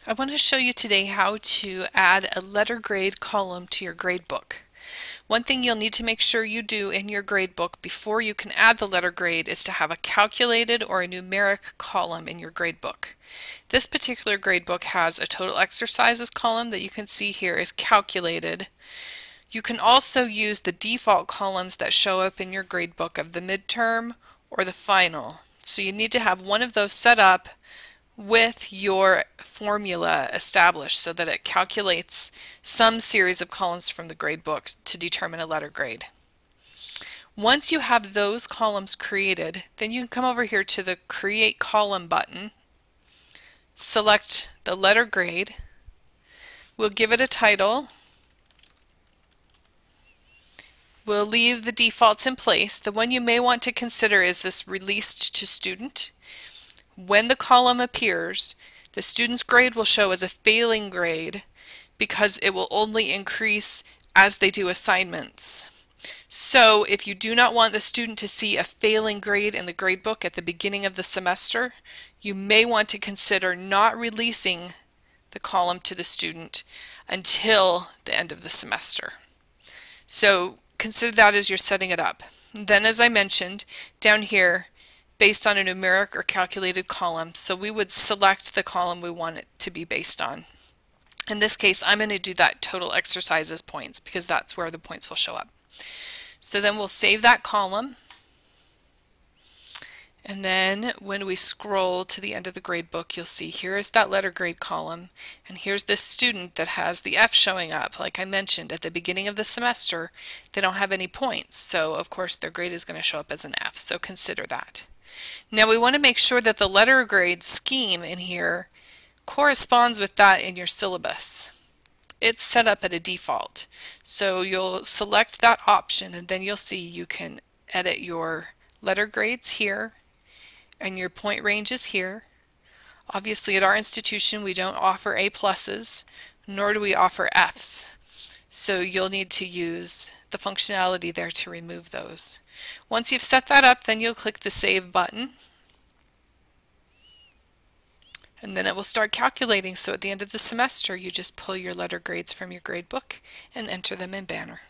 I want to show you today how to add a letter grade column to your gradebook. One thing you'll need to make sure you do in your gradebook before you can add the letter grade is to have a calculated or a numeric column in your gradebook. This particular gradebook has a total exercises column that you can see here is calculated. You can also use the default columns that show up in your gradebook of the midterm or the final. So you need to have one of those set up with your formula established so that it calculates some series of columns from the gradebook to determine a letter grade. Once you have those columns created, then you can come over here to the Create Column button, select the letter grade, we'll give it a title, we'll leave the defaults in place. The one you may want to consider is this Released to Student. When the column appears, the student's grade will show as a failing grade because it will only increase as they do assignments. So if you do not want the student to see a failing grade in the gradebook at the beginning of the semester, you may want to consider not releasing the column to the student until the end of the semester. So consider that as you're setting it up. Then, as I mentioned, down here, based on a numeric or calculated column, so we would select the column we want it to be based on. In this case, I'm going to do that total exercises points because that's where the points will show up. So then we'll save that column, and then when we scroll to the end of the gradebook, you'll see here is that letter grade column, and here's this student that has the F showing up. Like I mentioned, at the beginning of the semester, they don't have any points, so of course their grade is going to show up as an F, so consider that. Now we want to make sure that the letter grade scheme in here corresponds with that in your syllabus. It's set up at a default. So you'll select that option and then you'll see you can edit your letter grades here and your point ranges here. Obviously at our institution we don't offer A pluses, nor do we offer Fs. So you'll need to use the functionality there to remove those. Once you've set that up, then you'll click the Save button, and then it will start calculating. So at the end of the semester, you just pull your letter grades from your gradebook and enter them in Banner.